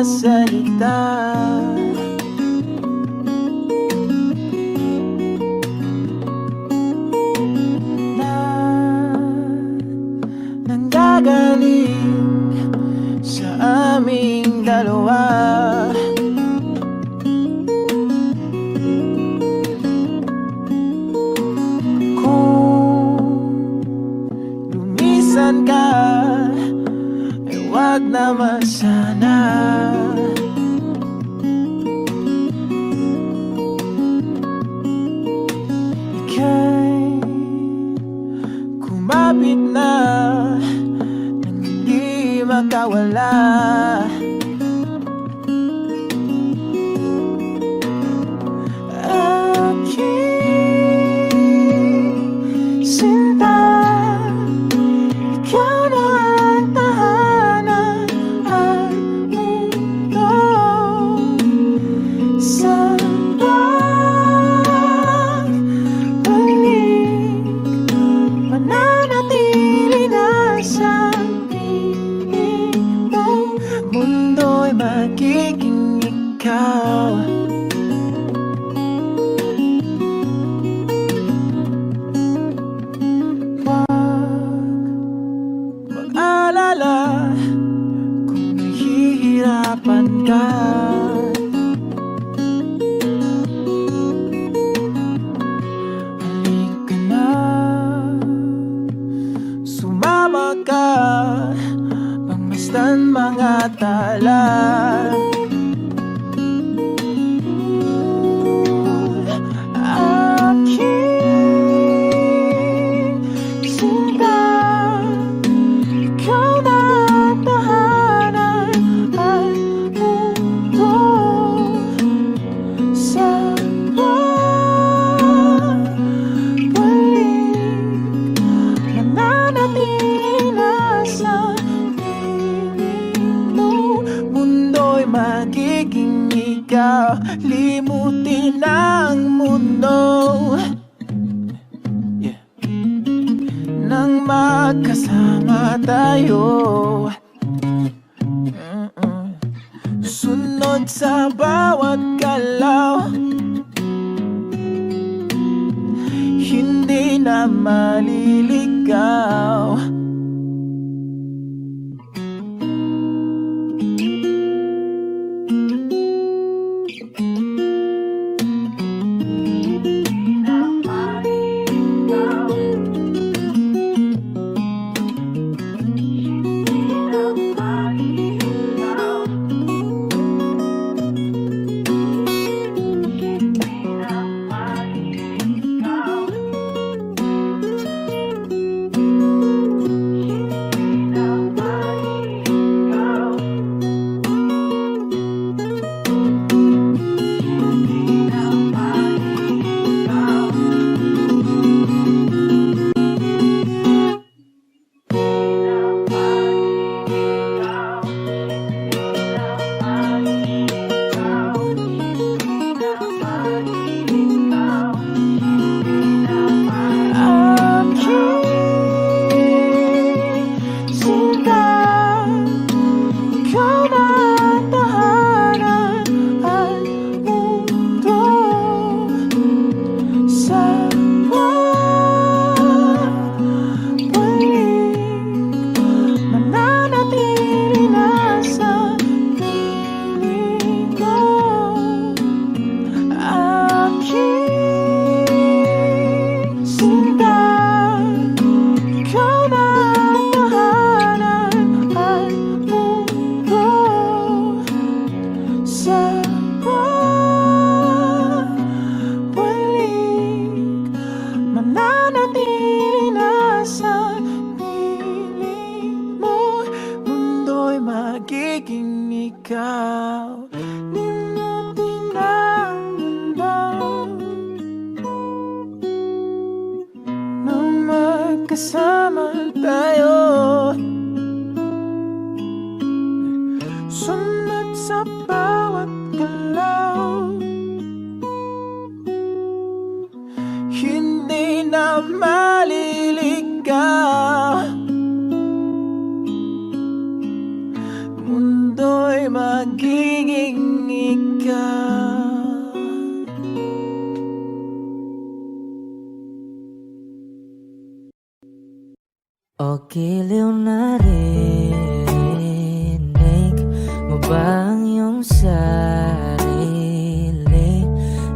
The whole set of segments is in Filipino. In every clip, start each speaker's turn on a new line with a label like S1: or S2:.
S1: salita. Na nanggagaling sa aming dalawa. Lumisan ka, eh wag naman sana. Ika'y kumapit na nang hindi makawala. Aking sinta, ikaw na ang tahanan at mundo. Sa pagbalik, mananatili na sa piling mo. Mundo'y magiging ikaw. Mag-alala kung nahihirapan ka. Halika na, sumama ka, pangmasdan mga tala. Aking sinta, ikaw na ang tahanan at mundo. Sa pagbalik, mananatili na sa piling mo. Mundo'y magiging ikaw, limutin ang mundo. Nang magkasama tayo, sunod sa bawat galaw, hindi na maliligaw. magiging ikaw. Limutin ang mundo nang magkasama tayo. Sunod sa bawat galaw, hindi na maliligaw. mundo'y magiging ikaw.
S2: O giliw na rinig mo ba ang iyong sarili?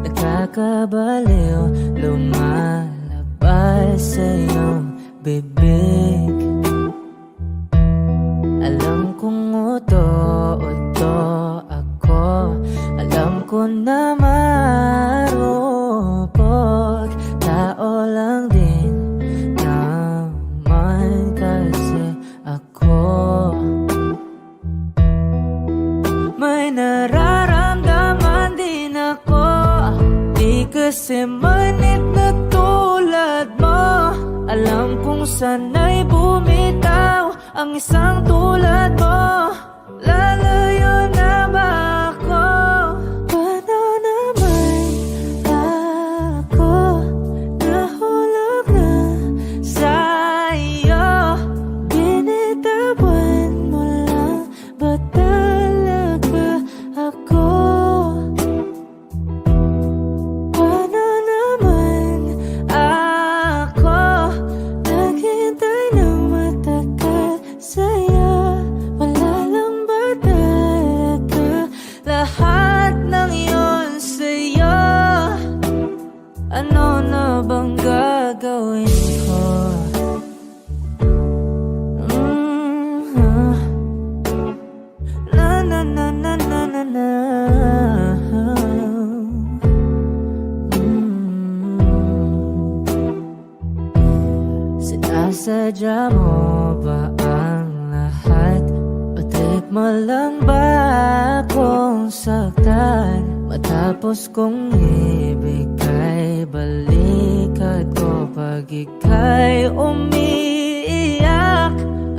S2: Nakakabaliw, lumalabas sa iyong bibig. Alam kong uto-uto ako, alam ko na marupok, tao lang din naman kasi ako. May nararamdaman din ako, di kasi manit na tulad mo. Alam kong sana'y bumitaw ang isang tulad mo. Lalayo na ba ako? Paano naman ako nahulog na sa'yo? Binitawan mo lang ba talaga ako? Paano naman ako naghintay ng matagal sa'yo? Wala lang ba talaga lahat ng iyon sa'yo? Ano na bang gagawin ko? Na na na na na na na. Sinasadya mo ba ang lahat? O trip mo lang ba akong saktan? Matapos kong ibigay balikat ko pag ika'y umiiyak.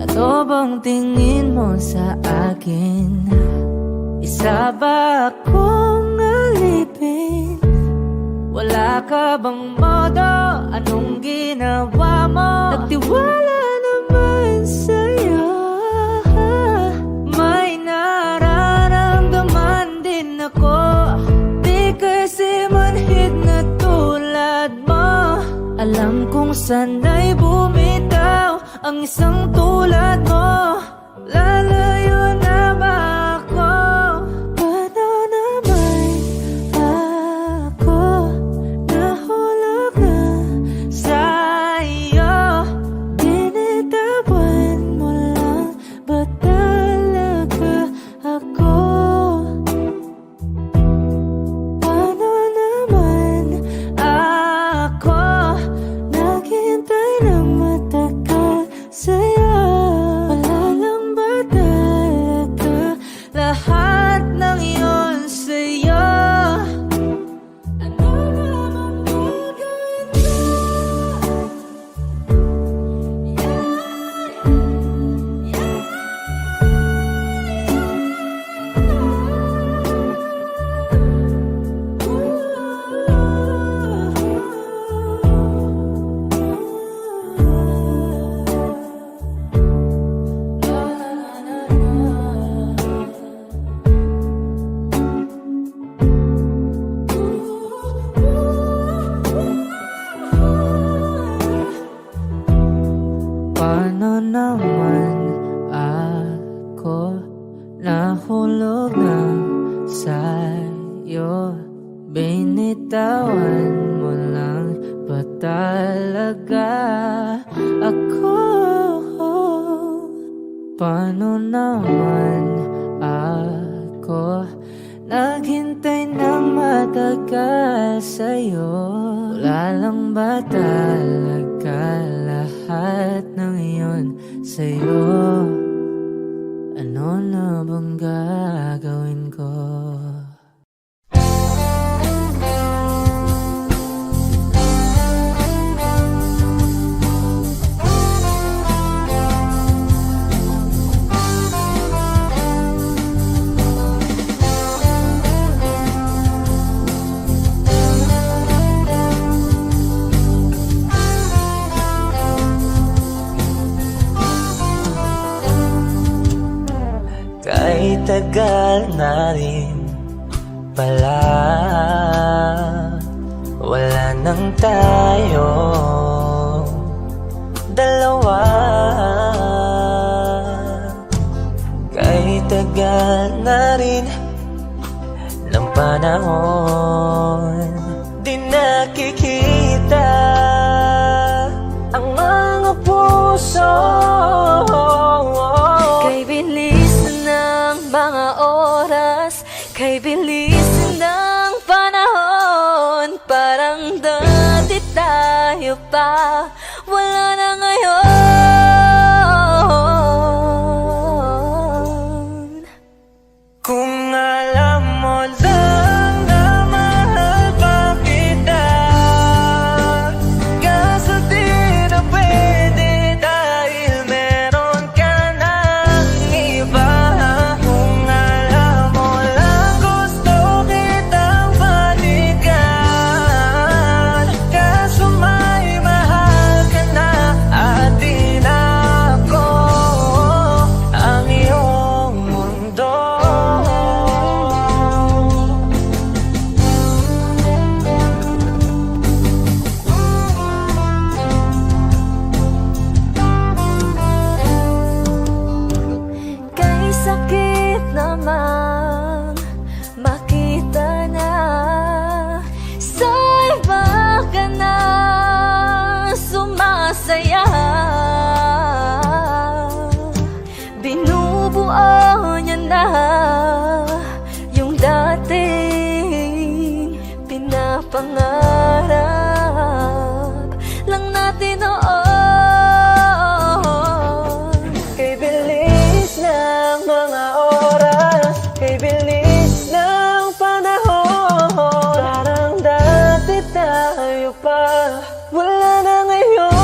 S2: Ano bang tingin mo sa akin? Isa ba akong alipin? Wala ka bang modo? Anong ginawa mo? Nagtiwala naman sa'yo. May nararamdaman din ako, di kasi manhid na tulad mo. Alam kong sana'y bumitaw ang isang tulad mo. Lalayo na ba ako? Paano naman ako nahulog na sa'yo? Binitawan mo lang ba talaga ako? Paano naman ako naghintay ng matagal sa'yo? Wala lang ba talaga lahat ng iyon sa'yo? Ano naman gagawin ko? Paano naman ako nahulog na sa'yo? Binitawan mo lang ba talaga ako? Paano naman ako naghintay ng matagal sa'yo? Wala lang ba talaga lahat ng iyon sa'yo? Ano na bang gagawin ko?
S1: Kaya Kahit tagal na rin pala, wala nang tayo dalawa. Kahit tagal na rin ng panahon, di nakikita ang mga puso.
S2: Kay bilis ng mga oras, kay bilis ng panahon, parang dati tayo pa, wala na ngayon.
S1: Kung alam mo lang na mahal pa kita, kaso di na pwede dahil meron ka ng iba. Kung alam mo lang gusto kitang balikan, kaso may mahal ka na at di na ako ang iyong mundo.
S2: Kay sakit naman makita na sa iba ka na sumasaya. Binubuo niya na yung dating pinapangarap lang natin noon.
S1: Kay bilis ng mga oras, kay bilis ng panahon, parang dati tayo pa, wala na ngayon.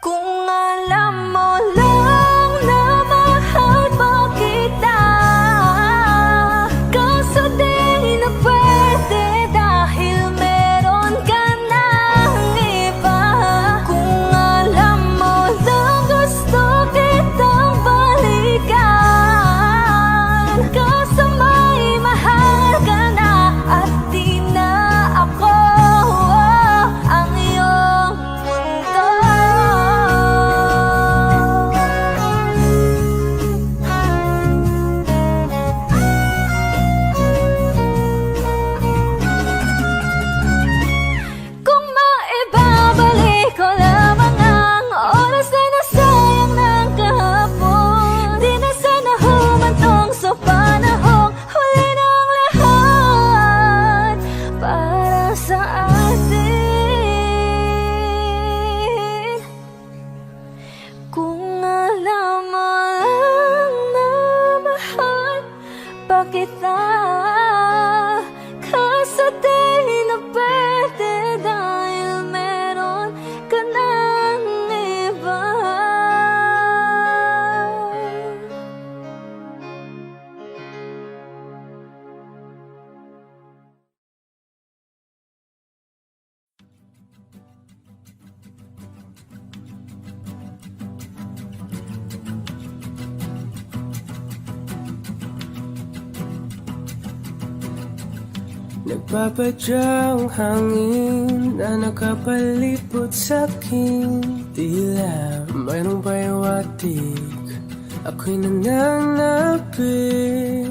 S2: Kung alam mo lang na mahal pa kita, kaso di na pwede dahil meron ka ng iba. Kung alam mo lang gusto kitang balikan, kaso may mahal ka na at di na ako ang iyong mundo. Kung maibabalik ko lamang ang oras na nasayang ng kahapon, di na sana humantong sa panahong huli ng lahat para sa atin. Kung alam mo lang na mahal pa kita, kaso di na pwede dahil meron ka ng iba.
S1: Nagpapadyang hangin na nakapalipot sa'king tila mayroong pahiwatig, ako'y nananapit.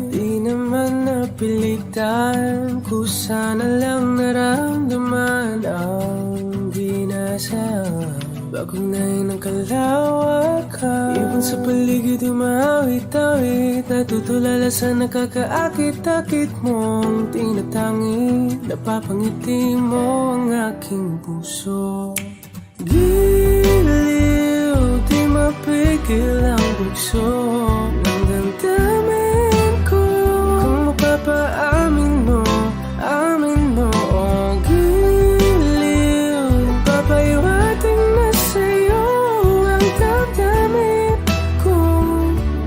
S1: Di naman napilitan, kusana lang naramdaman ang ginasaan. Bagunay ng kalawakan, ibon sa paligid umawit-awit, natutulala sa nakakaakit-akit mong tinatangi. Napapangiti mo ang aking puso. Giliw, di mapigil ang bugso ng damdamin ko. Kung mapapaamin mo, amin mo. Oh, giliw, papahiwating na sa'yo ang damdamin ko.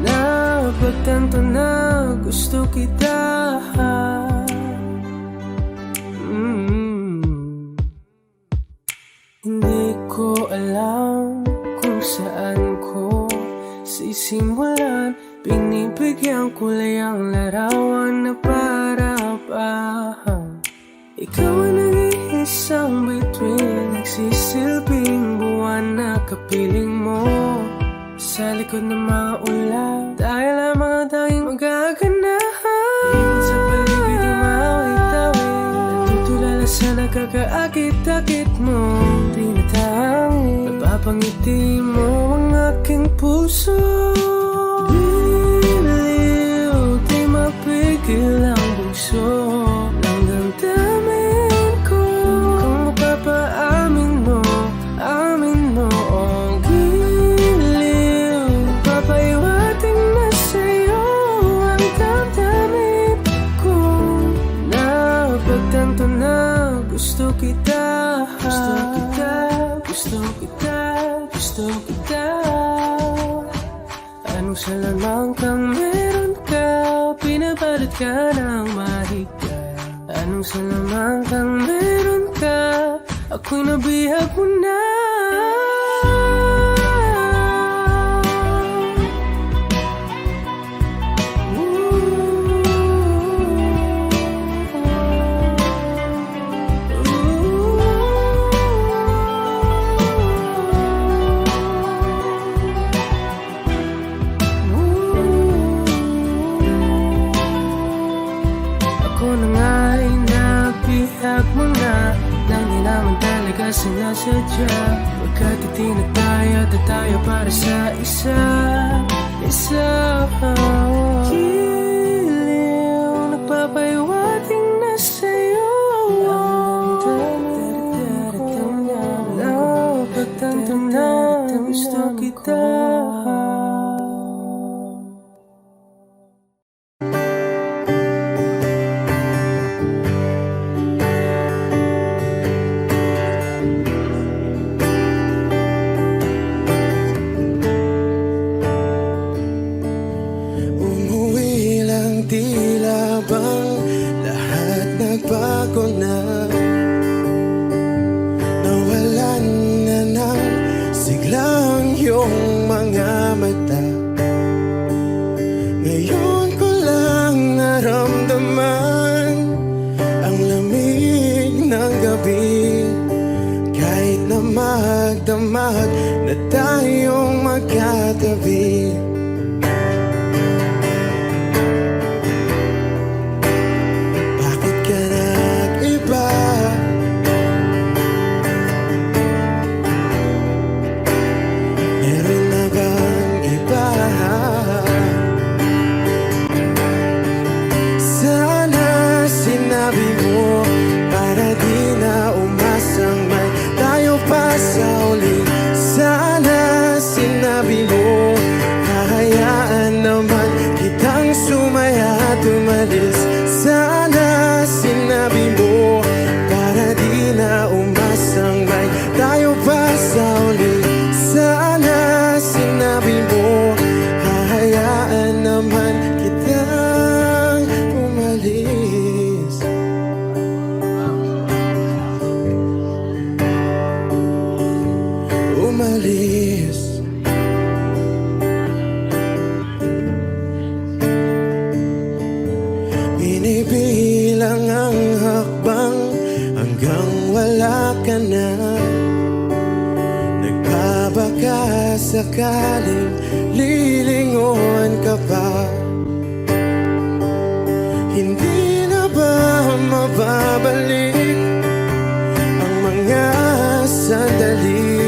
S1: Napagtanto na gusto kita. Hindi ko alam kung saan sisimulan. Binibigyan kulay ang larawan na para ba ikaw ang nag-iisang bituin, nagsisilbing buwan na kapiling mo. Sa likod ng mga ulan, tayo lamang ang tanging magaganahan. Ibig sa paligid yung mawit-tawid, natutulala sa nakakaakit-akit mo. Tinatangi, napapangiti mo ang aking puso. Giliw, di mapigil ang bugso ng damdamin ko. Kung mapapaamin mo, amin mo ang giliw. Papaiwating na sa'yo ang damdamin ko. Napagtanto na gusto kita, gusto kita, gusto kita, gusto kita. Anong salamang kang meron ka, pinabalot ka ng mahigpit. Anong salamang kang meron ka, ako'y nabihag mo na. Ako na nga ay nabihag mo na, nang di naman talaga sinasadya. Pagkat itinataya at tayo para sa isa. Giliw, nagpapaiwating na sa'yo. Napagtanto na gusto kita.
S3: Tila bang lahat nagbago na, nawalan na ng siglang iyong mga mata. Ngayon ko lang naramdaman ang lamig ng gabi, kahit na magdamag na tayong magkatabi. Sana sinabi mo para di na umasang may tayo pa sa uli. Sana sinabi mo hahayaan naman kitang umalis. Umalis. Binibilang ang hakbang hanggang wala ka na. Nagbabaka sakaling lilingon ka pa. Hindi na ba mababalik ang mga sandali,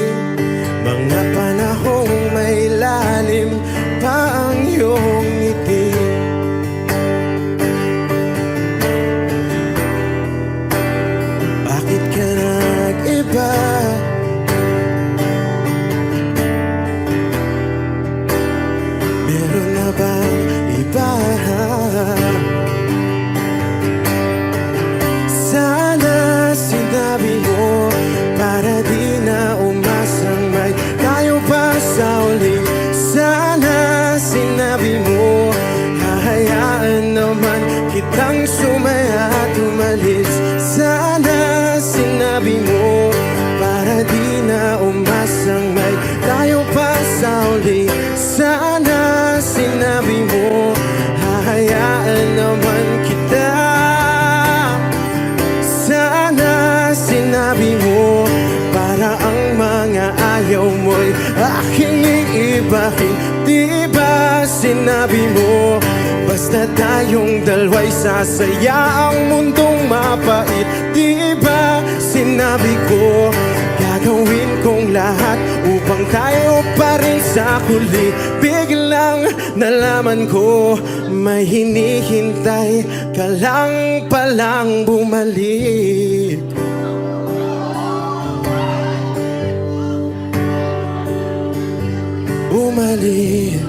S3: mga panahong may lalim pa ang iyong ngiti? Meron na bang iba? Sana akin. Di ba sinabi mo, basta tayong dalawa'y sasaya ang mundong mapait. Di ba sinabi ko, gagawin kong lahat upang tayo pa rin sa huli. Biglang nalaman ko, may hinihintay ka lang palang bumalik. Bumalik.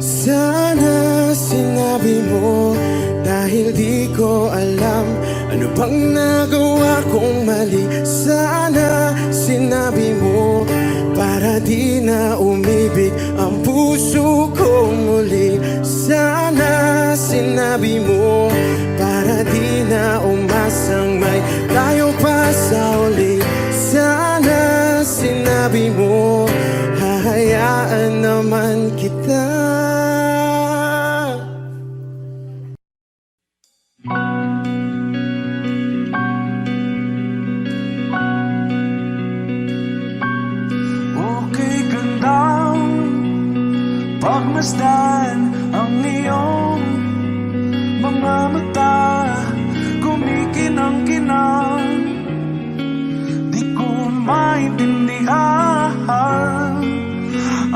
S3: Sana sinabi mo, dahil di ko alam ano bang nagawa kong mali. Sana sinabi mo, para di na umibig ang puso ko muli. Sana sinabi mo, para di na umasang may tayo pa sa uli. Sana sinabi mo, hahayaan naman kita.
S4: Okay, gandang pagmasdan ang iyong mga mata, kumikinang-kinang. Di ko maintindihan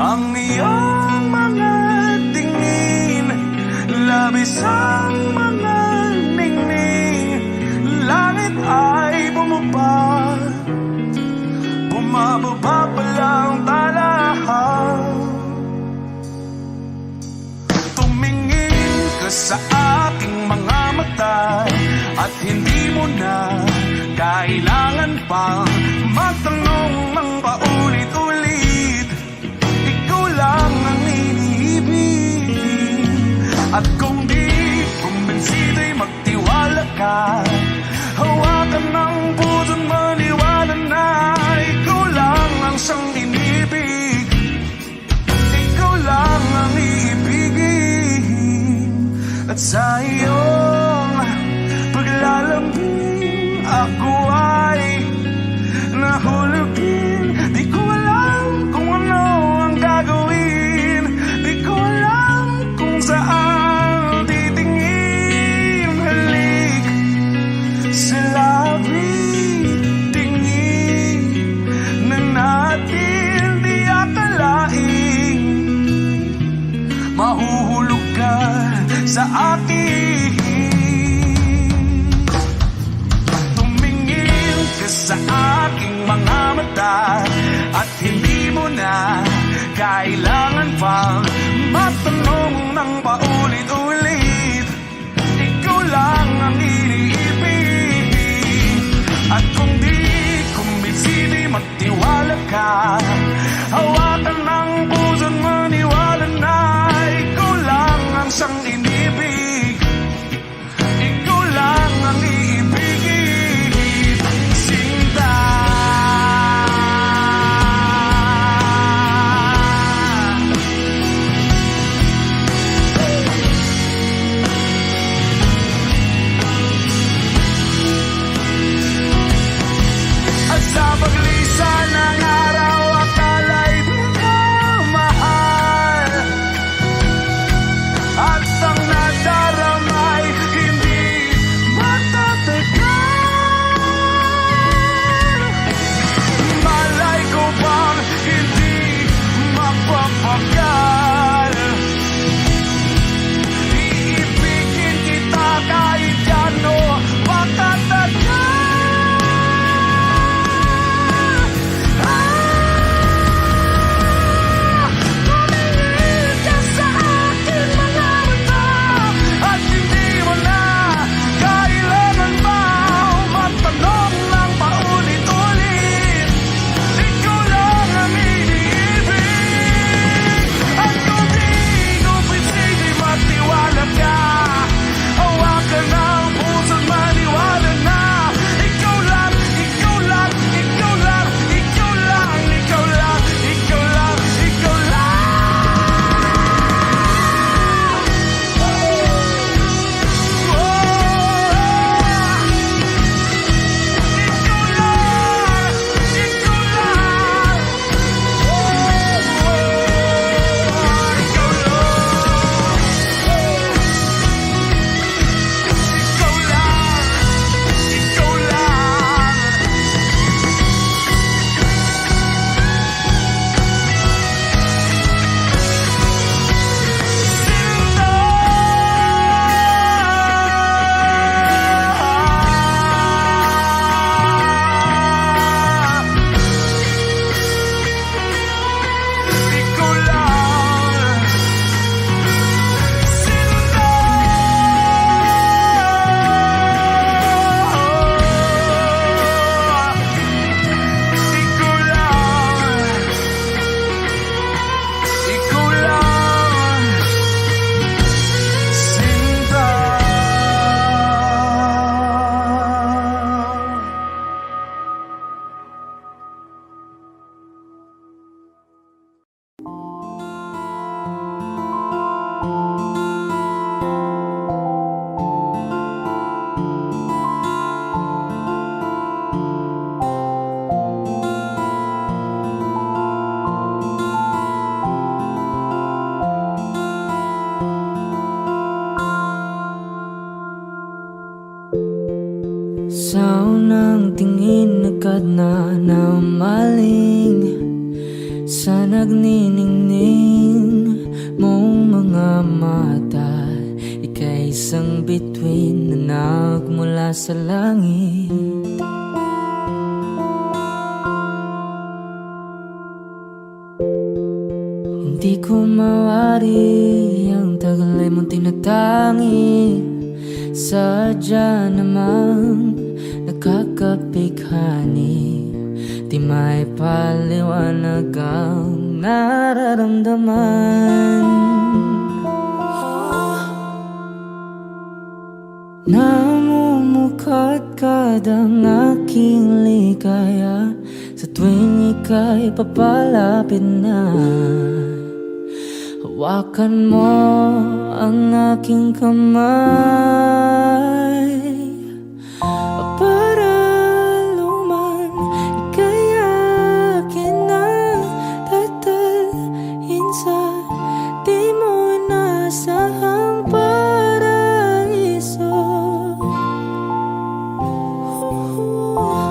S4: ang iyong mga tingin, labis ang mga ningning. Langit ay bumaba, bumababa pa lang talahan. Tumingin ka sa aking mga mata, at hindi mo na kailangan pang magtanong ng paulit-ulit. Ikaw lang ang iniibig, at kung di kumbinsido'y magtiwala ka. Hawakan ng puso't maniwala na ikaw lang ang siyang inibig. Ikaw lang ang iibigin, at sa iyong paglalambing ako ay nahulugin. Di ko alam kung ano ang gagawin, di ko alam kung saan titingin. Halik sa labi, tingin na natin di akalain. Mahuhulog ka sa akin. Tumingin ka sa aking mga mata, at hindi mo na kailangan pang matanong ng paulit-ulit. Ikaw lang ang iniibig, at kung di kumbinsido'y magtiwala ka. Hawakan ng puso't maniwala na ikaw lang ang siyang inibig. Ikaw lang ang iibigin, Sinta. At sa paglisan ng araw,
S5: Ikaw ng tingin agad na namaling sa nagniningning mong mga mata. Ika'y isang bituin na nagmula sa langit. Hindi ko mawari ang tagal ay mong tinatangi. Sadya namang nakakapighani. Di may paliwanag ang nararamdaman. Namumukadkad ang aking ligaya sa tuwing ika'y papalapit na. Hawakan mo ang aking kamay para luman ika'y akin na tatalhin sa di mo inasahang paraiso.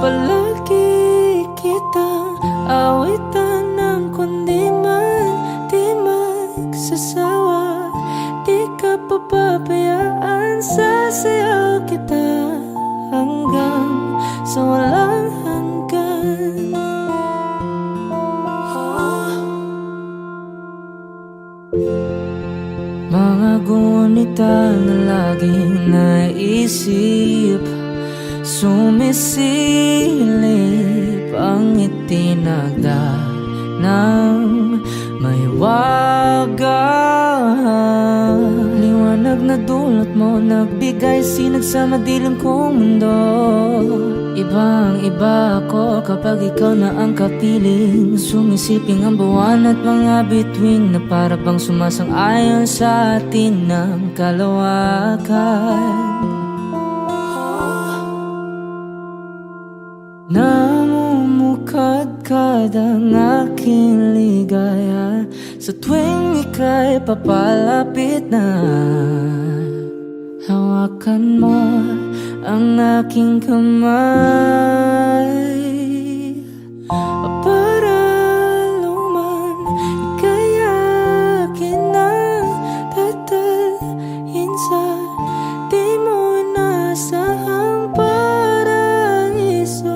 S5: Palagi kitang awitan ng kundi man di magsasawa. Di ka papabayaan, sasayaw kita hanggang sa walang hanggan. Mga gunita na laging naisip, sumisilip ang itinagda ng may wagang liwanag na dulot mo, nagbigay sinag sa madilim kong mundo. Ibang iba ako kapag ikaw na ang kapiling. Sumisiping ang buwan at mga bituin na para bang sumasang-ayon sa atin ng kalawakan. Namumukadkad ang aking ligaya sa tuwing ika'y papalapit na. Hawakan mo ang aking kamay para luman ika'y akin na tatalhin sa di mo inasahang paraiso.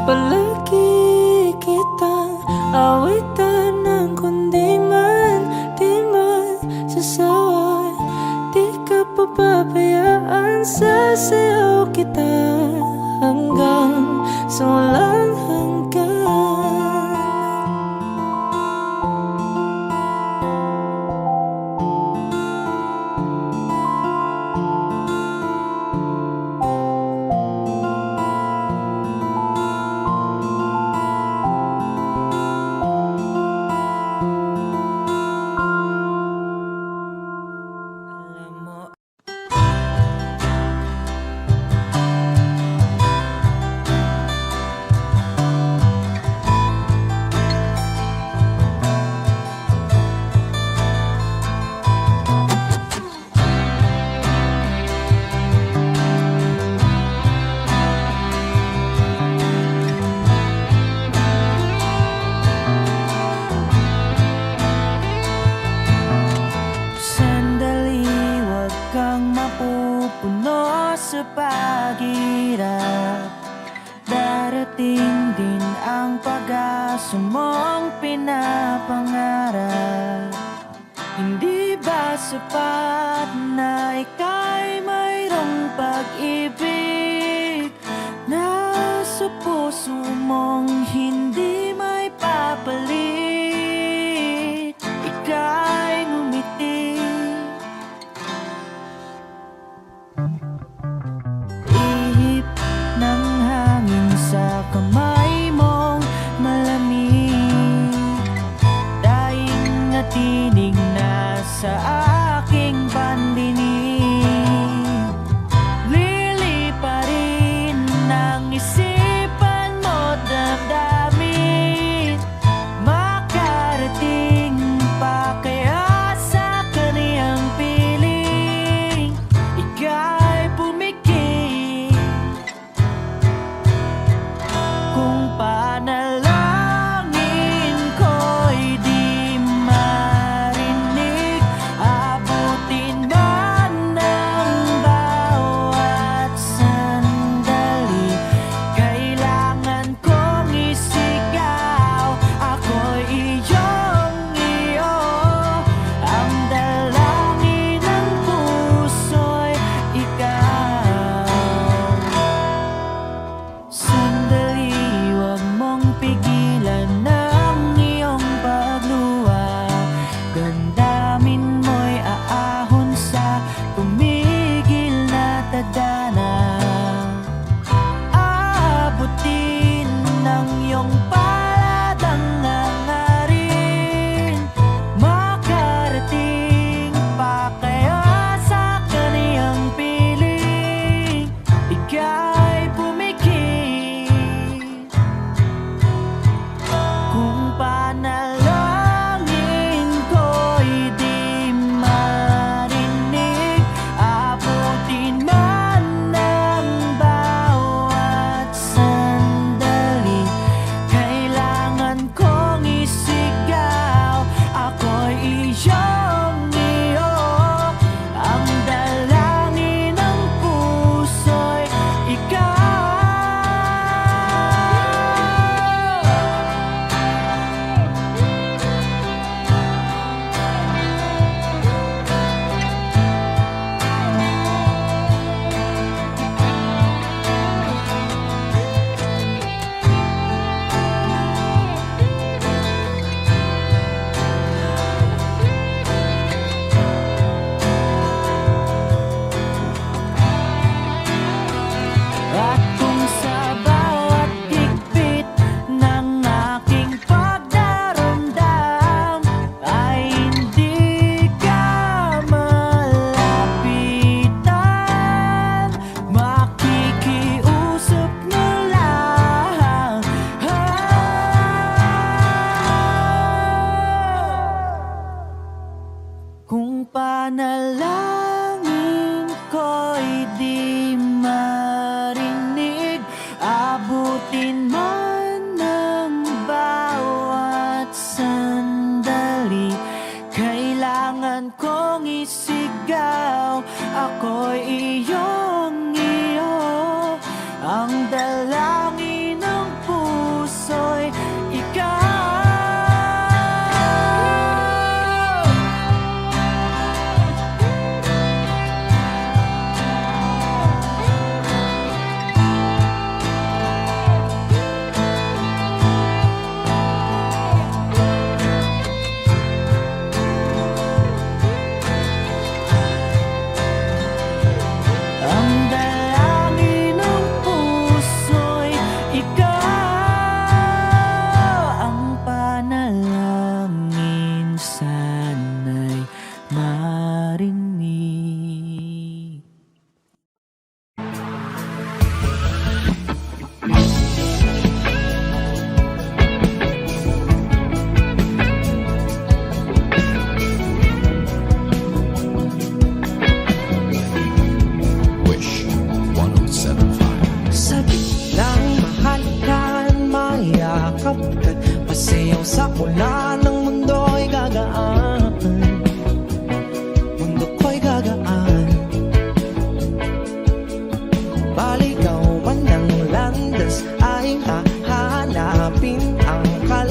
S5: Palagi kitang awitan ng kundi man di magsasawa. Di ka papabayaan, sasayaw kita hanggang sa walang hanggan. Sa paghirap, darating din ang pag-asa mong pinapangarap. Hindi ba sapat na ika'y mayroong pag-ibig na sa puso mong hindi may papalit? Ika'y ngumiti, ng hangin sa kamay mong malamig, daing na tinig na sa aking pandinig.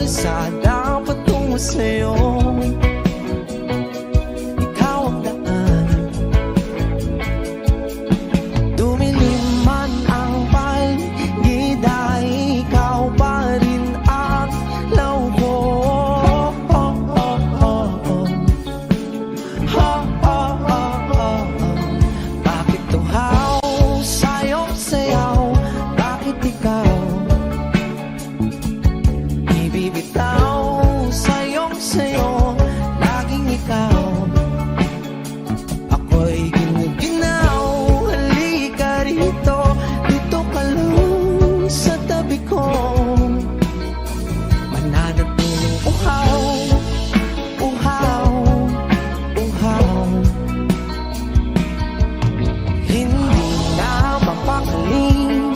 S6: kalsada patungo sa'yo. Ikaw ang daan, dumilim man ang paligid ay ikaw pa rin ang law ko. Bakit tuhaw sa'yong sayaw? Bakit ikaw ibibitaw sa'yong sayo? Laging ikaw, ako'y ginuginaw. Halika rito, dito ka lang sa tabi ko. Mananatiling uhaw, uhaw, uhaw. Hindi na mapakaling,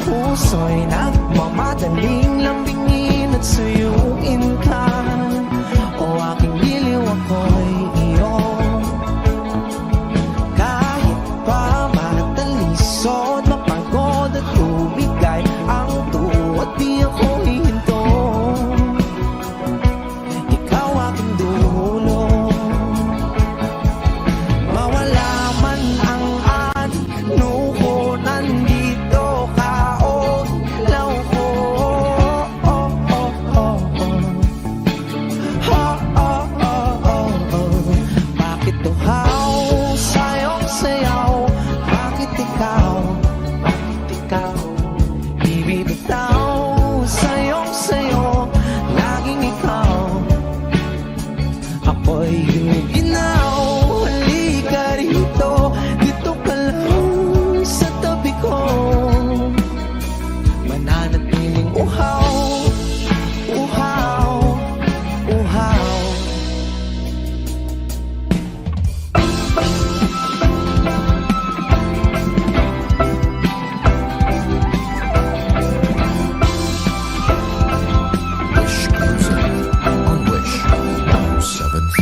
S6: puso'y nagmamadaling lambingin at suyuin ka. O aking diliw, ako'y iyo. Kahit pa matalisod, mapagod at tumigay ang tuwa, di ako hihinto. Ikaw aking dulo, mawala man ang ano ko, nandito ka o law ko. Bakit tuhaw sa'yong sayaw? Bakit ikaw ibibitaw sa'yong sayo? Laging ikaw, ako'y ginuginaw. Halika rito, dito ka lang sa tabi ko. Mananatiling uhaw, uhaw, uhaw.
S7: Wish Music on Wish 107.5.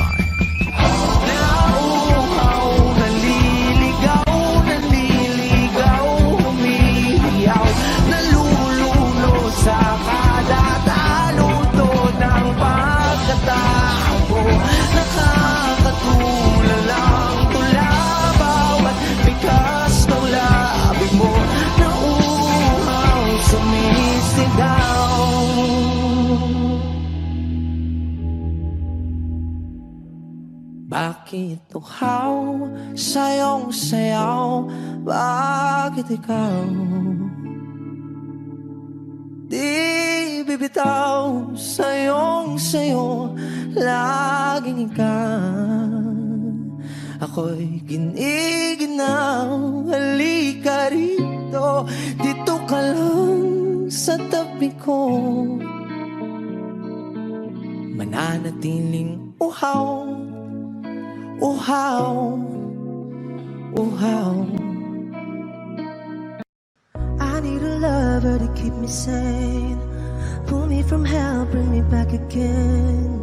S6: Nauuhaw, naliligaw, naliligaw, humihiyaw, nalululo sa kada taluto ng pagkatao. Nakakatulala ang tula, bawat bigas ng labi mo. Nauuhaw, sumisigaw. Bakit tuhaw sa'yong sayaw? Bakit ikaw di bibitaw sa'yong sayo? Laging ikaw, ako'y giniginaw. Halika rito, dito ka lang sa tabi ko. Mananatiling uhaw, uhaw, uhaw.
S1: I need a lover to keep me sane. Pull me from hell, bring me back again.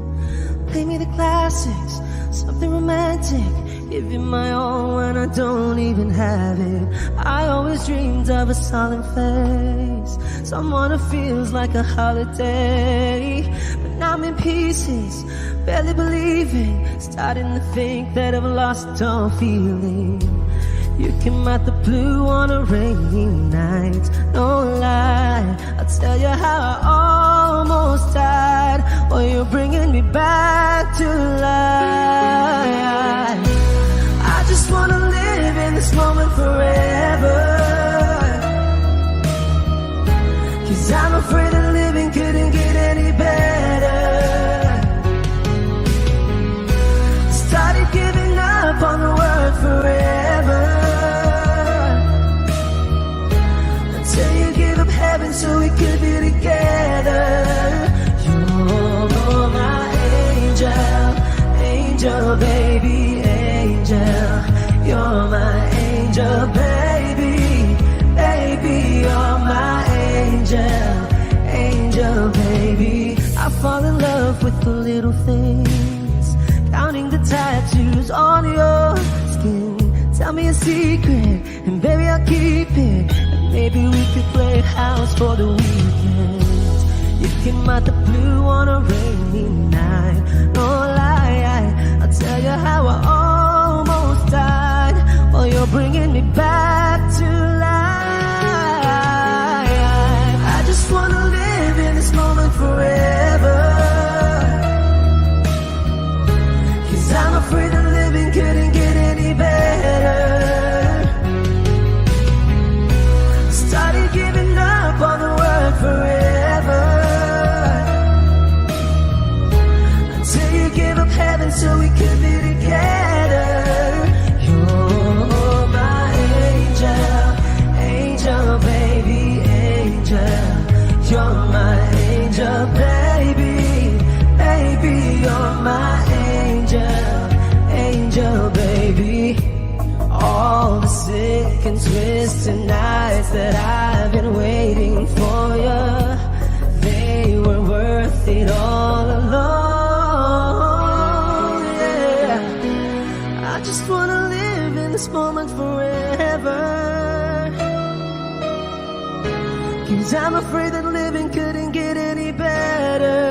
S1: Play me the classics, something romantic. Give you my all when I don't even have it. I always dreamed of a solemn face, someone who feels like a holiday. But now I'm in pieces, barely believing, starting to think that I've lost all feeling. You came out the blue on a rainy night, no lie, I'll tell you how I almost died. Oh, you're bringing me back to life. I just wanna live in this moment forever, 'cause I'm afraid that living couldn't get any better. Started giving up on the word forever, until you give up heaven so we could be together. You're my angel, angel baby, angel. You're my angel baby, baby. You're my angel, angel baby. I fall in love with the little things, counting the tattoos on your skin. Tell me a secret, and baby I'll keep it. And maybe we could play house for the weekend. You came out the blue on a rainy night. No lie, I'll tell you how I almost died. While you're bringing me back to life. I just wanna live in this moment forever. 'Cause I'm afraid that living couldn't get any better. Started giving up on the word forever. Until you gave up heaven so we could be together. You're my angel, angel baby, angel. You're my angel baby, baby. You're my angel, angel baby. All the sick and twisted nights that I've been waiting for you, they were worth it all alone. Yeah, I just wanna live in this moment forever. 'Cause I'm afraid that living couldn't get any better.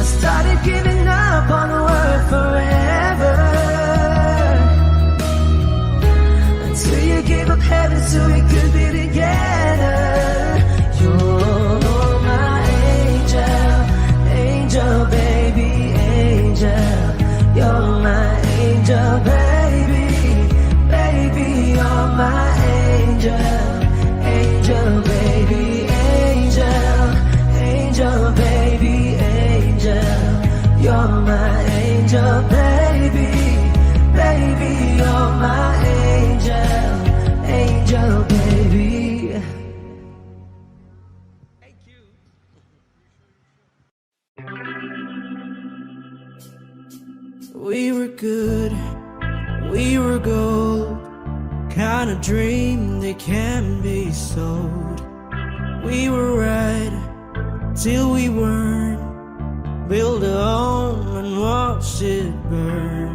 S1: I started giving up on the word forever. Until you gave up heaven so we could be together. You're my angel, angel baby, angel. You're my angel baby, baby. You're my angel, angel baby, angel, angel baby, angel. You're my angel baby, baby. You're my angel, angel baby.
S6: We were good, we were gold, kind of dream that can be sold. We were right till we weren't. Build a home and watch it burn.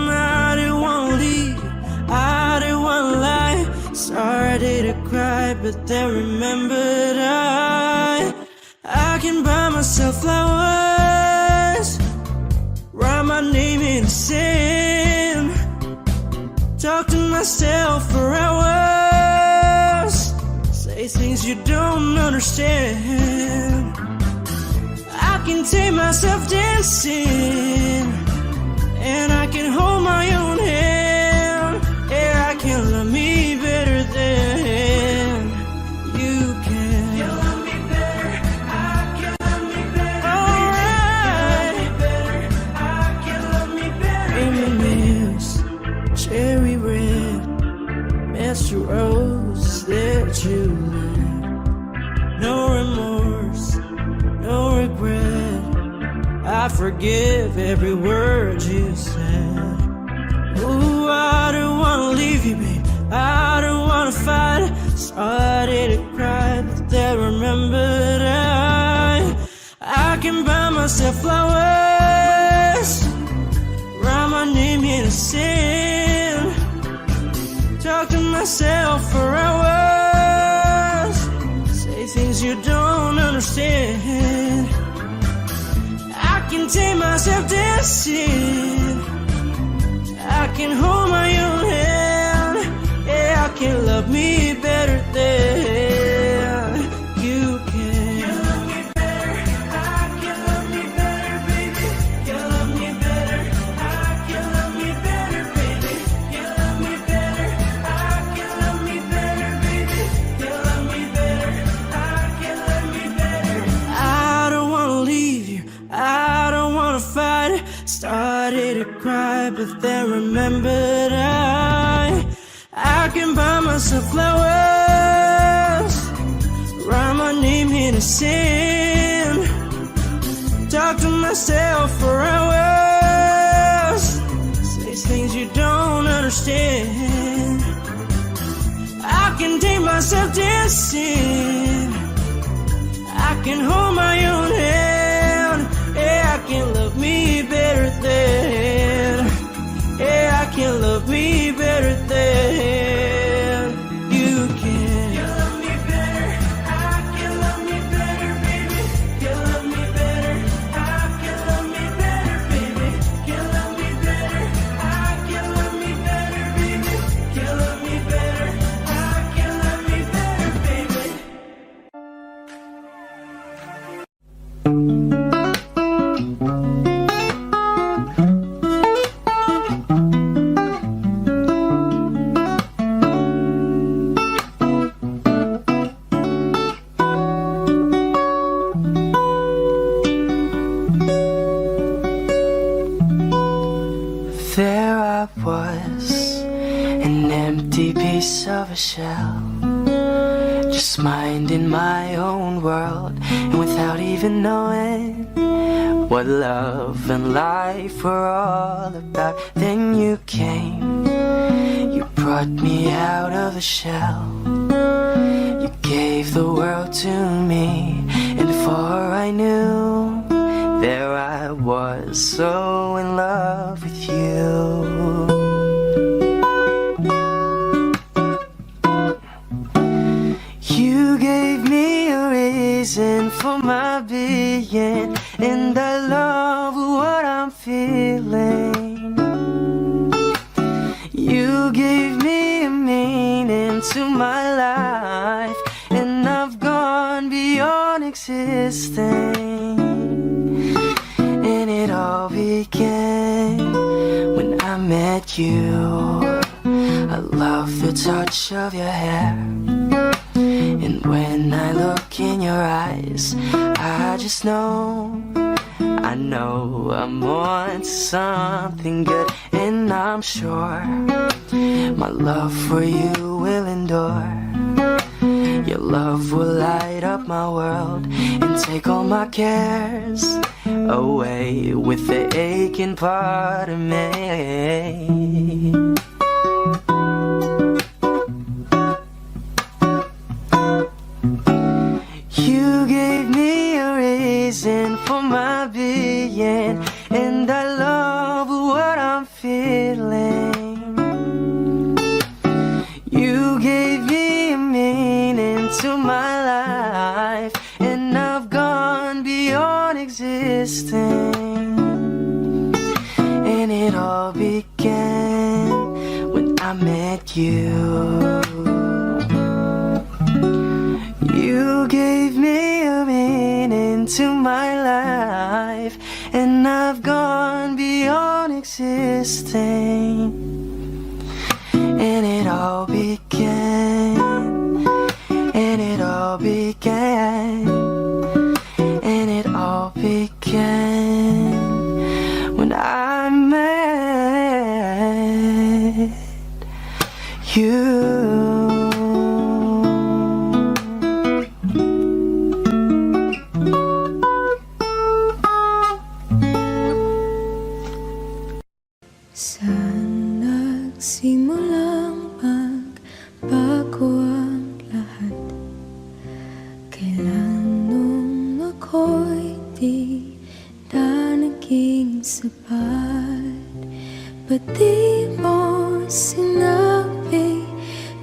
S6: I didn't want to leave, I didn't want to lie. Started to cry, but then remembered I can buy myself flowers, write my name in the sand, talk to myself for hours, say things you don't understand. I can take myself dancing, and I can hold my own hand. Yeah, I can love me better than you can. You love me better, I can love me better. Alright, I can love me better. M&M's, cherry red, Mr. Rose that you left. No remorse, no regret. I forgive every word you said. Ooh, I don't wanna leave you, babe, I don't wanna fight. Started to cry, but then remembered I can buy myself flowers, write my name in the sand, talk to myself for hours, say things you don't understand. I can take myself dancing, I can hold my own hand. Yeah, I can love me better than you can. You love me better, I can love me better, baby. You love me better, I can love me better, baby. You love me better, I can love me better, baby. You love me better, I can love me better. I don't wanna leave you, I don't wanna fight. Started to cry, but then remembered I can buy myself flowers, write my name in the sand, talk to myself for hours, say things you don't understand. I can take myself dancing, I can hold my own hand. Yeah, I can love me better than. Yeah, I can love me better than you can. You love me better,
S8: There I was, an empty piece of a shell, just minding my own world, and without even knowing what love and life were all about. Then you came, you brought me out of the shell, you gave the world to me, and before I knew, there I was, so in love with you. You gave me a reason for my being, and I love what I'm feeling. You gave me a meaning to my life, and I've gone beyond existing. And it all began when I met you. I love the touch of your hair, and when I look in your eyes, I just know, I know I'm on to something good. And I'm sure my love for you will endure. Your love will light up my world and take all my cares away with the aching part of me. You gave me a reason for my being, and I love what I'm feeling. You gave me a meaning to my life, and I've gone beyond existing. And it all began when I met you. You gave me a meaning to my life, and I've gone beyond existing. And it all began, and it all began, and it all began when I met you.
S2: Saan nagsimulang magbago ang lahat? Kailan nung ako'y di na naging sapat? Ba't di mo sinabi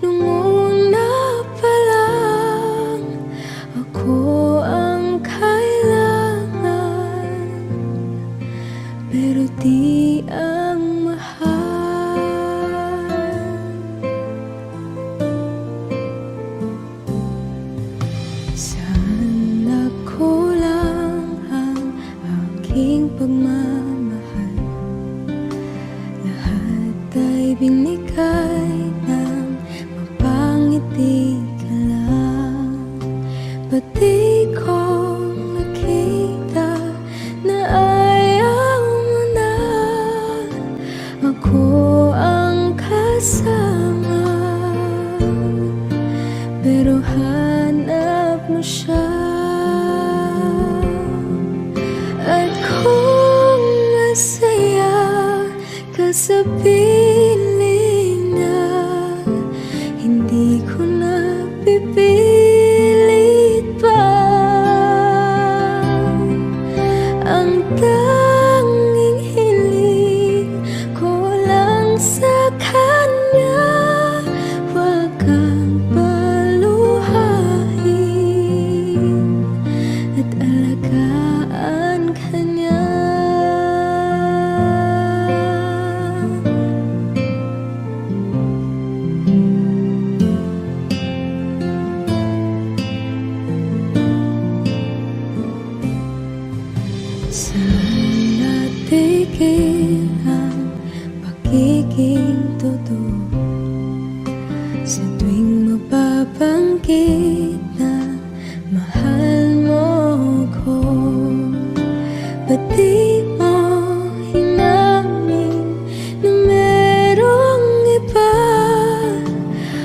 S2: nung una pa lang ako ang kailangan, pero di ang mahal? Saan nagkulang ang aking pagmamahal? Lahat ay binigay ng mapangiti ka lang. Ba't di ko nakita na ayaw mo na ako ang kasama? Pero hanap mo siya. At kung masaya ka sa piling niya, hindi ko na pipilit pa nabanggit na mahal mo ko. Ba't di mo hinamin na merong iba?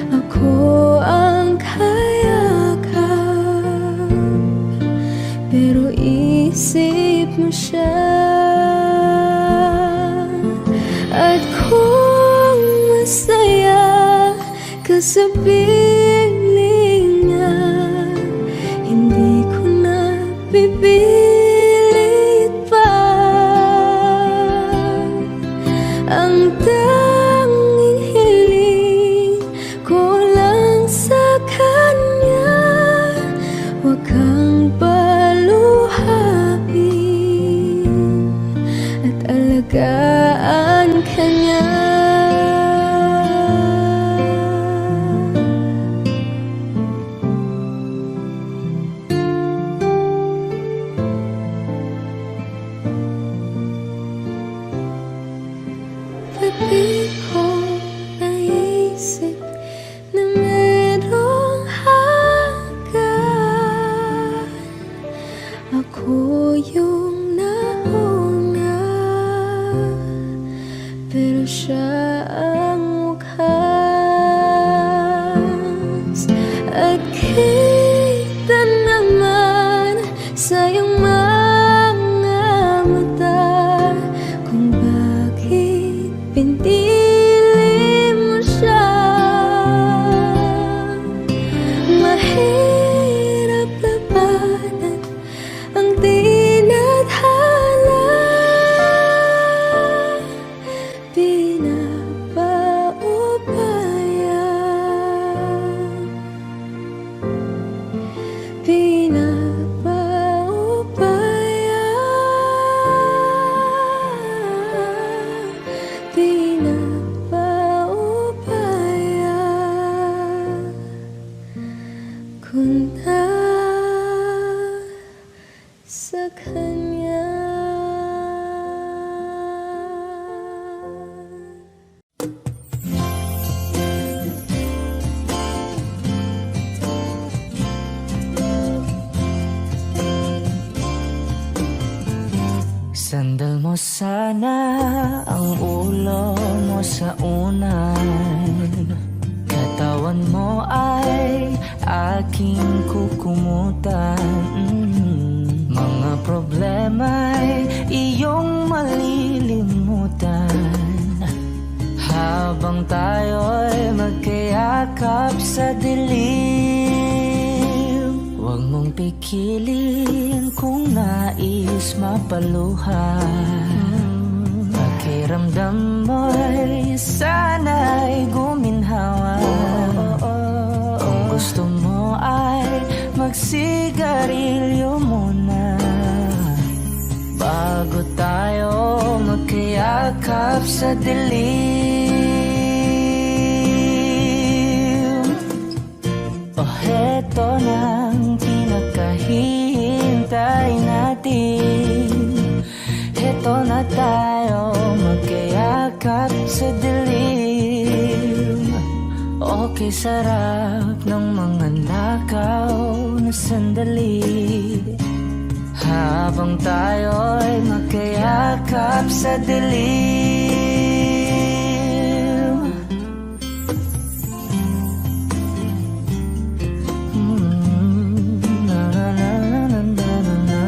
S2: Ako ang kayakap, pero isip mo siya. At kung masaya ka sa piling niya, hindi ko na pipilit pa. Ang tanging hiling ko lang sa kanya, huwag kang paluhain at alagaan ka niya. Pati ko naisip na merong hanggan, ako yung nauna, pero siya ang wakas. At kita naman sa iyong mga mata kung bakit pinili mo siya. Mahirap labanan ang tinadhana, pinapaubaya ko na sa kanya.
S5: Sandal mo sana ang ulo mo sa unan, katawan mo ay aking kukumutan. Mga problema'y iyong malilimutan habang tayo'y magkayakap sa dilim. Huwag mong pikilin kung nais mapaluhan. Pakiramdam mo'y sana'y guminhawa. Kung gusto mo ay magsigarilyo muna bago tayo magkayakap sa dilim. O heto nang pinakahihintay natin, heto na tayo magkayakap sa dilim. Okay, sarap ng mga nakaw na sandali habang tayo'y magkayakap sa dilim. Na na na na na na na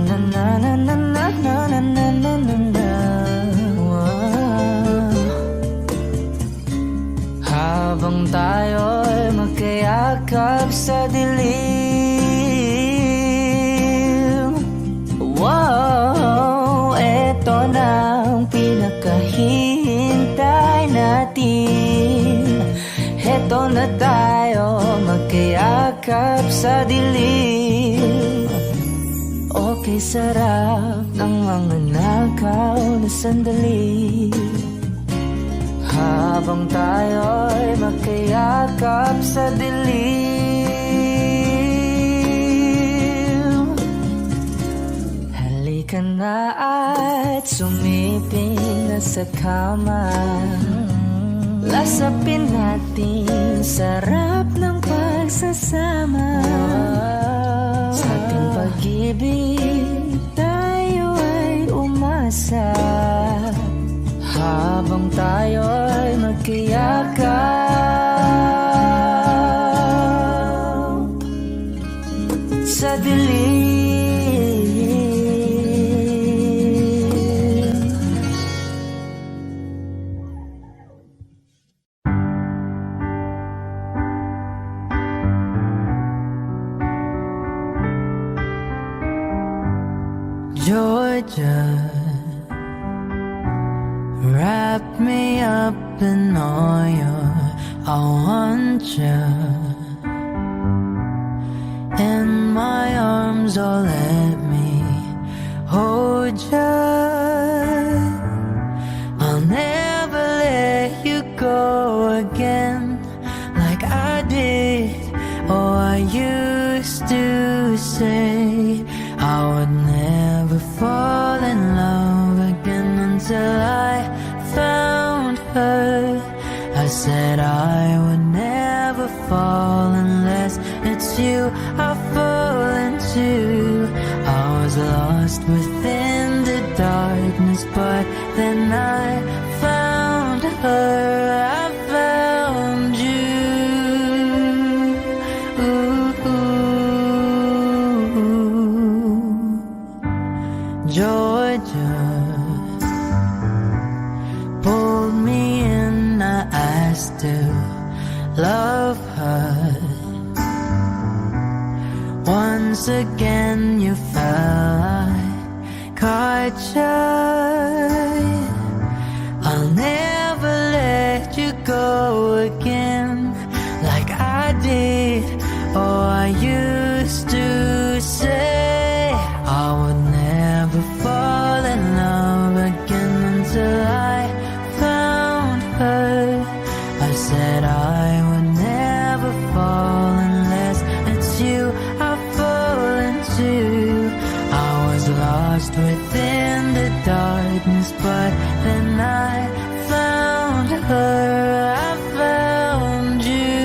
S5: na na na na na na na. Habang tayo'y magkayakap sa dilim. Wow, eto na ang pinakahihintay natin. Eto na tayo magkayakap sa dilim. Okay, sarap ng mga nakaw na sandali habang tayo'y magkayakap sa dilim. Halika na at sumiping na sa kama. lasapin natin sarap ng pagsasama. Sa ating pag-ibig tayo ay umasa, habang tayo ay magkayakap sa dilim. Georgia, wrap me up in all your, I want you in my arms, oh let me hold you. I'll never let you go again like I did. Oh, I used to say I would never fall in love again until I found her. I said I would never fall unless it's you I fall into. I was lost within the darkness, but then I found her. I found you. Georgia pulled me in, I still love her. Once again you fell, I caught you. I'll never let you go again like I did. Oh, I used to say I would never fall in love again until I found her. I said I would never fall unless it's you I fall into. I was lost within the darkness, but then I found her. I found you.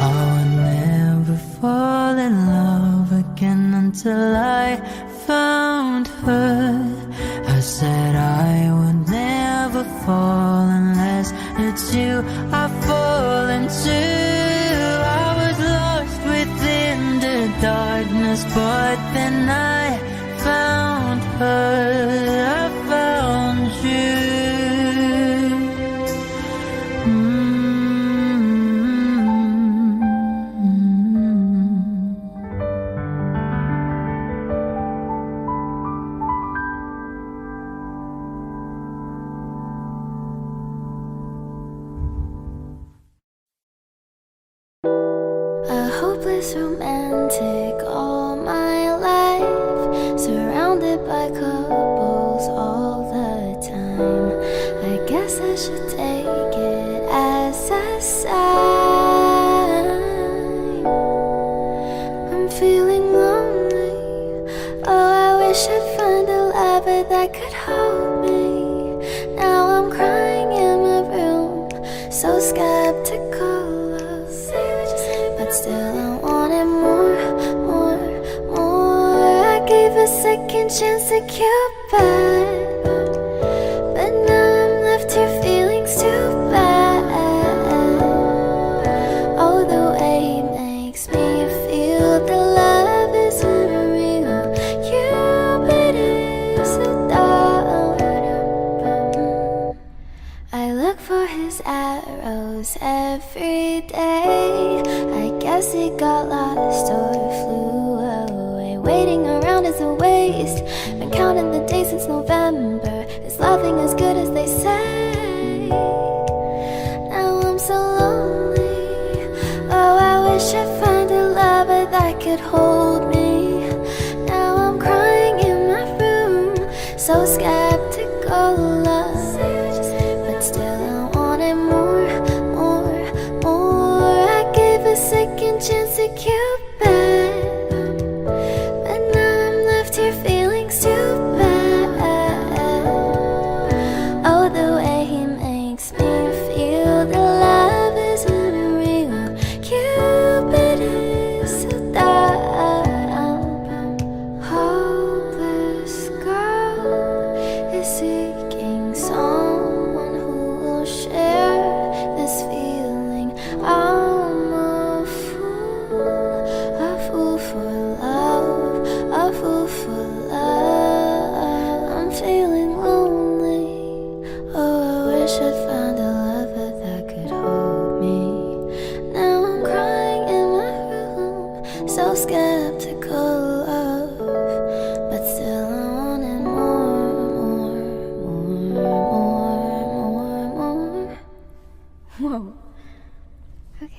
S5: I would never fall in love again until I found her. I said I would never fall unless it's you I fall into. I was lost within the darkness, but then I found her. I found you.
S2: A hopeless romantic all my life, surrounded by couples all the time. I guess I should take it as a sign. I'm feeling lonely. Oh, I wish I'd find a lover that could hold me. Now I'm crying in my room, so skeptical. But still I wanted more. I gave a second chance to Cupid, but now I'm left here feeling too bad. Oh, the way he makes me feel the love is unreal. Cupid is a dog. I look for his arrows every day. I guess he got lost or flew away. Waiting around is a waste. Been counting the days since November. Is loving as good as they say? Now I'm so lonely. Oh, I wish I'd find a lover that could hold me. Now I'm crying in my room, so skeptical of, but still I wanted more, more, more. I gave a second chance to Cupid, but now I'm left here feeling stupid. Oh, the way he makes me feel that love is unreal. Cupid is so dumb. Hopeless girl is seeking someone who will share this feeling. I'm a fool for love, a fool for love. I'm feeling lonely. Oh, I wish I'd found a lover that could hold me. Now I'm crying in my room, so skeptical of, but still I wanted more, more. Whoa. Okay.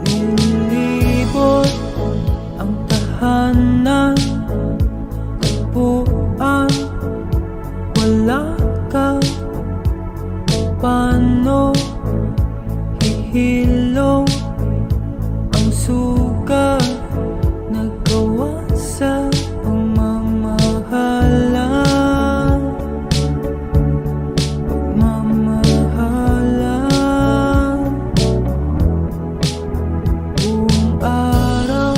S6: Nilibot ang tahanan, tagpuan, wala ka. Paano hihilong ang suga nagawa sa pagmamahalan? Buong araw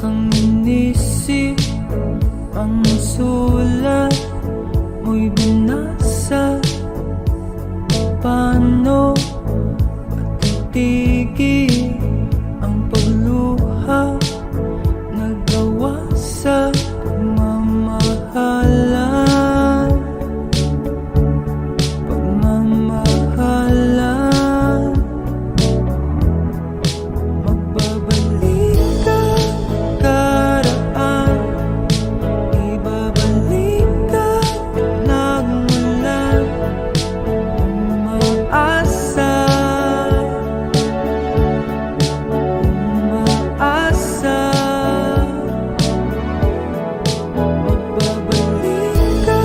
S6: kang inisip, ang sulat mo'y binasa. Paano patitigil ang pagluha nagawa sa pagmamahalan? Magbabalik ka karaan, ibabalik ka nagmula. Umaasa, umaasa. Magbabalik ka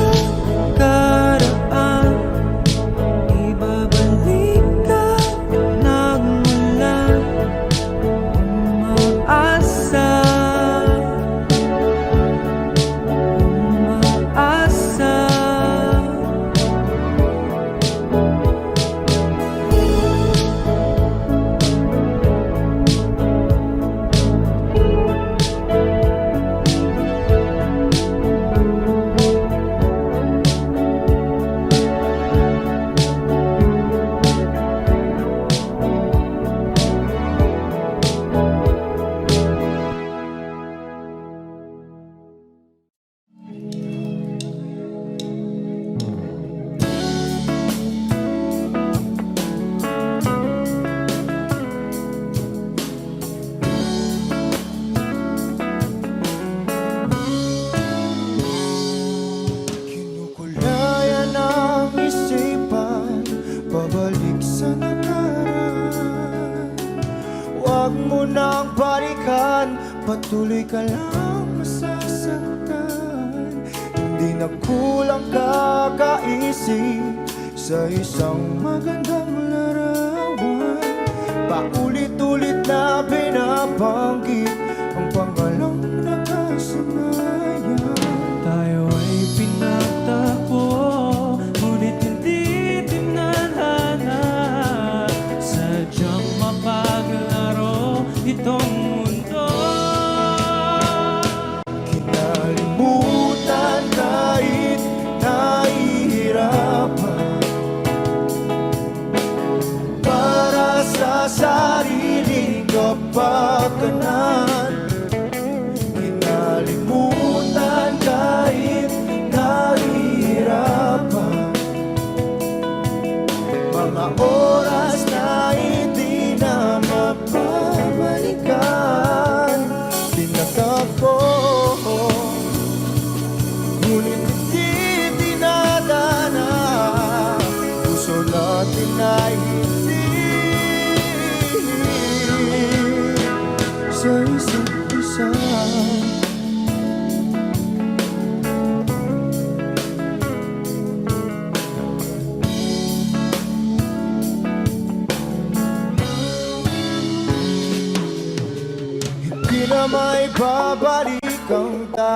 S6: karaan, ibabalik ka nagmula. Umaasa, umaasa.
S3: Kinukulayan ang isipan, pabalik sa nakaraan. Huwag mo nang balikan, patuloy ka lang masasaktan. Hindi na kulang kakaisip sa isang magandang larawan. Paulit-ulit na binabanggit ang pangalang nakasanayan.
S6: Tayo ay pinagtagpo, ngunit hindi tinadhana. Sadyang mapaglaro itong mundo.
S3: Kinalimutan ka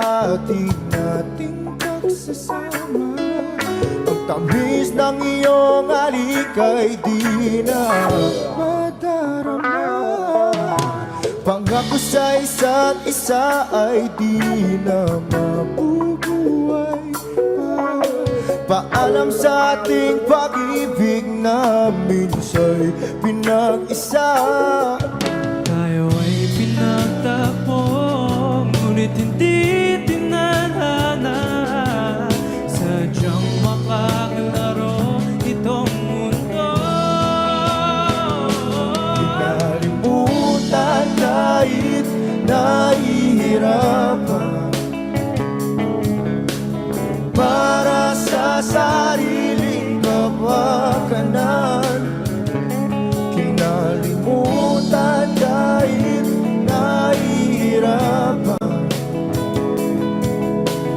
S3: ating pagsasama. Ang tamis ng iyong halik ay di na madarama. Pangako sa isa't isa ay di na mabubuhay pa. Paalam sa ating pag-ibig na minsa'y pinag-isa.
S6: Tayo ay pinagtapos, ngunit hindi tinadhana. Sadyang makakalaro itong mundo.
S3: Pinalimutan kahit nahihirapan, para sa sariling kapakanan. Kinalimutan kahit nahihirapan,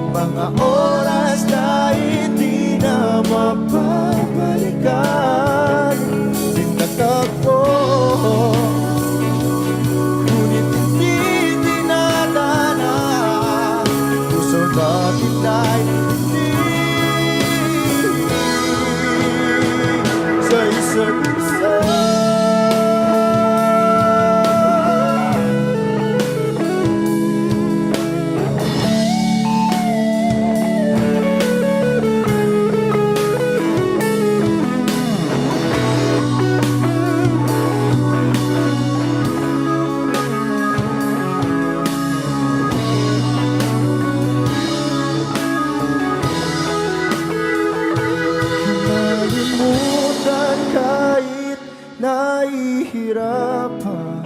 S3: mga oras na hindi na mapabalikan. Tinatagpo, ngunit hindi tinadana. Puso bakit ay hindi sa isa't isa. Kinalimutan kahit nahihirapan,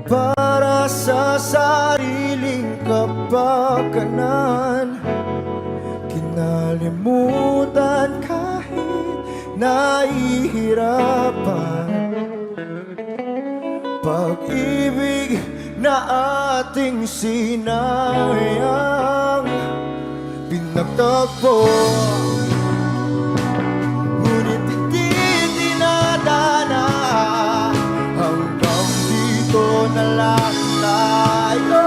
S3: para sa sariling kapakanan. Kinalimutan kahit nahihirapan, pag-ibig na ating sinayang. Pinagtagpo, ngunit hindi dinadana. Hanggang dito na lang tayo.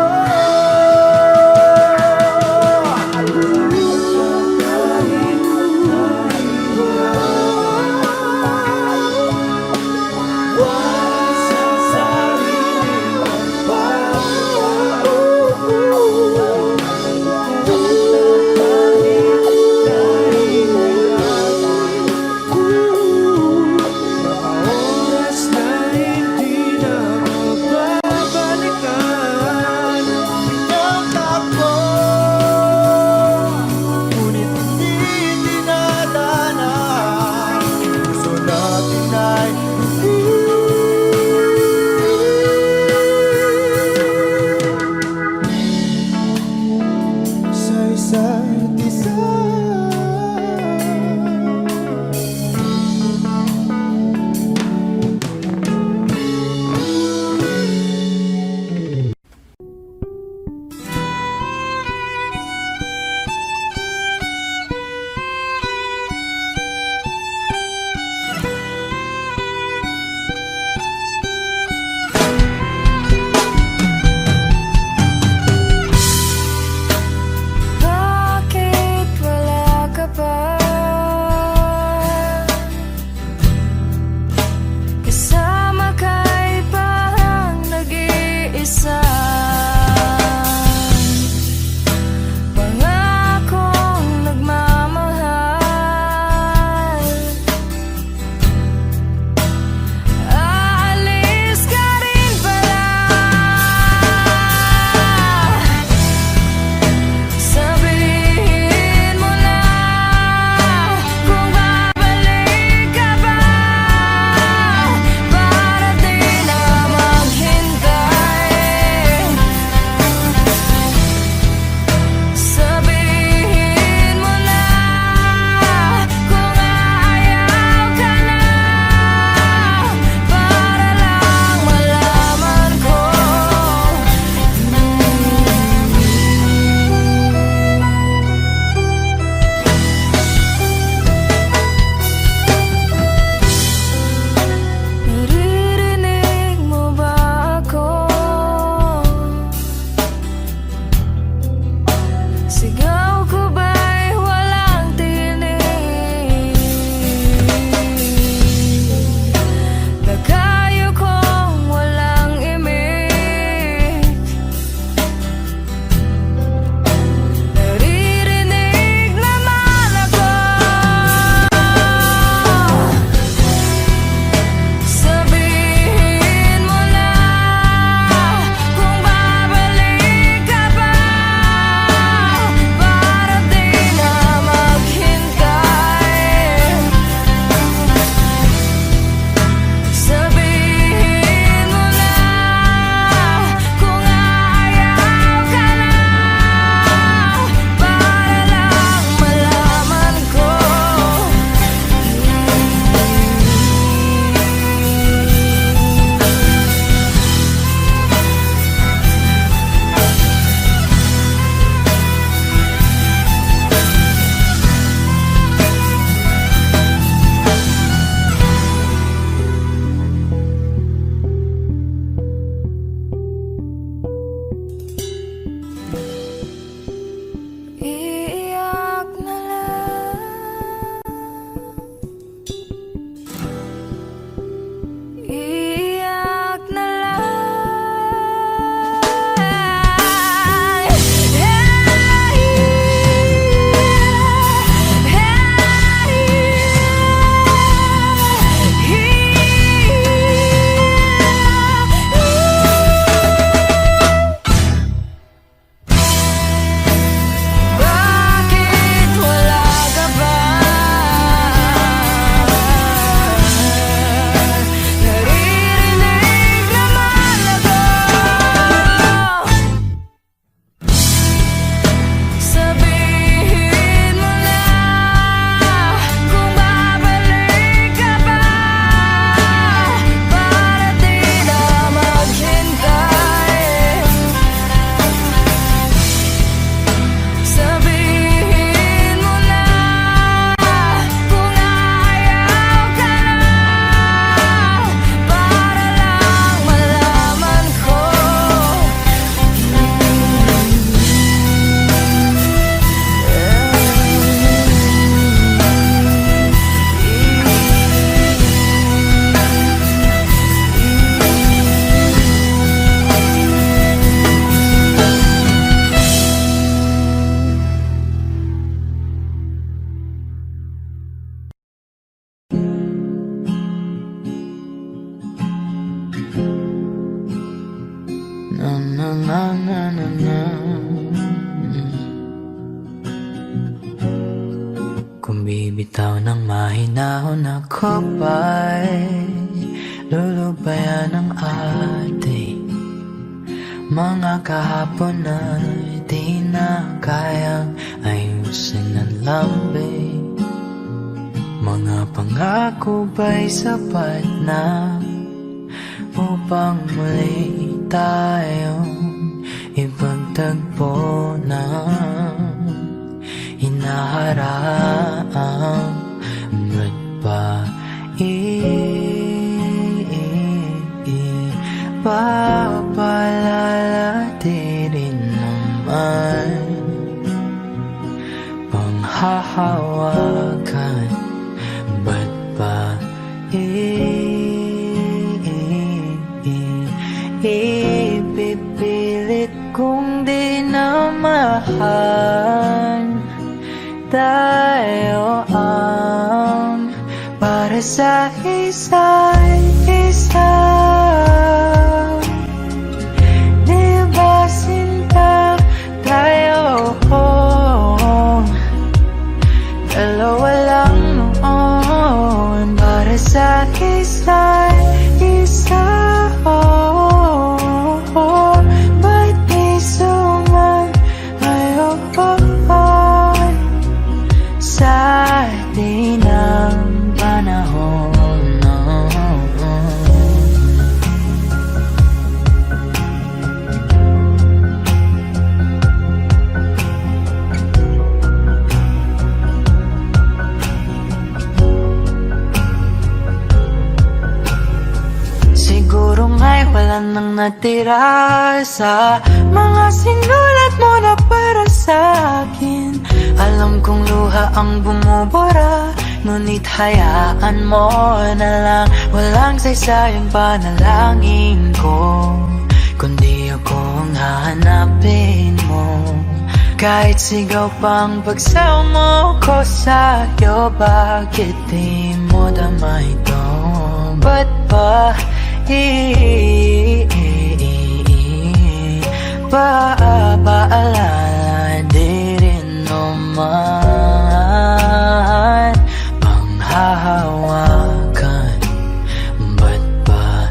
S8: Bitaw ng mahinahon ako ba'y lulubayan ng ating mga kahapon na di na kayang ayusin ng lambing. Mga pangako ba'y sapat na upang muli tayong ipagtagpo ng hinaharap? Ba't ba ipapalalati rin naman panghahawakan? Ba't ba ipipilit kong di na mahal? Tayo ang para sa isa't isa. Di ba sinta tayo? Dalawa lang noon para sa isa't isa. Ba't di sumayon sa atin ang panahon? Siguro nga'y wala nang natira sa mga sinulat mo na para sa akin. Alam kong luha ang bumubura, ngunit hayaan mo na lang. Walang saysayang panalangin ko, kundi ako ang hahanapin mo. Kahit sigaw pang pagsaw mo ko sa'yo, bakit di mo dama ito? Ba't ba paalala di rin naman panghahawakan? Ba't ba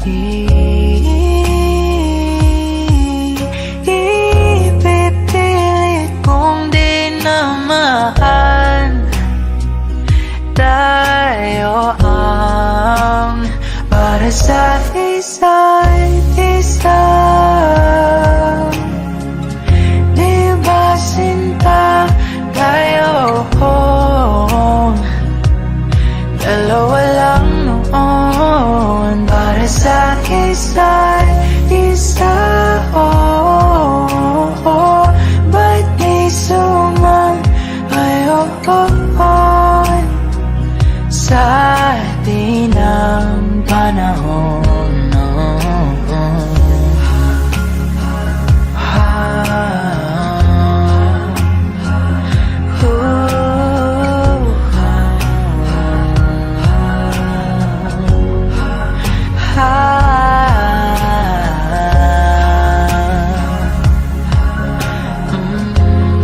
S8: ipipilit kong di na mahal? Tayo ang para sa isa't isa. Di ba sinta tayo? Dalawa lang noon para sa isa't isa. Ba't di sumayon sa atin ang panahon?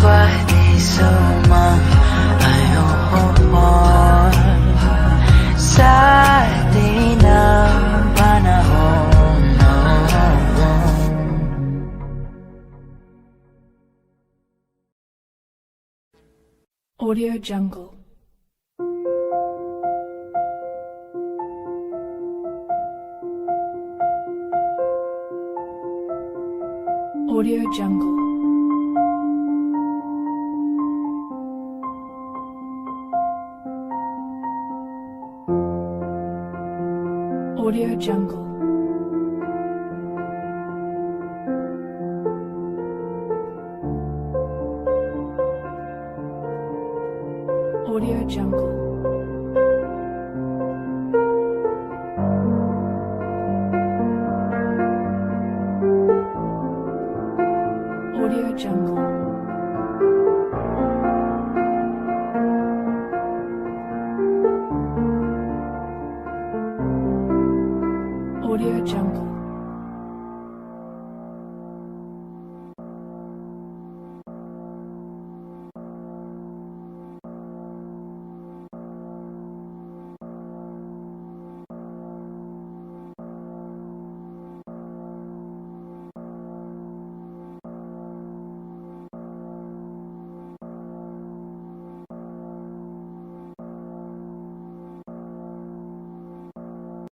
S8: Ba't di sumayon sa atin ang panahon?
S9: Audio Jungle. Audio Jungle. Audio Jungle. Audio Jungle. Audio Jungle.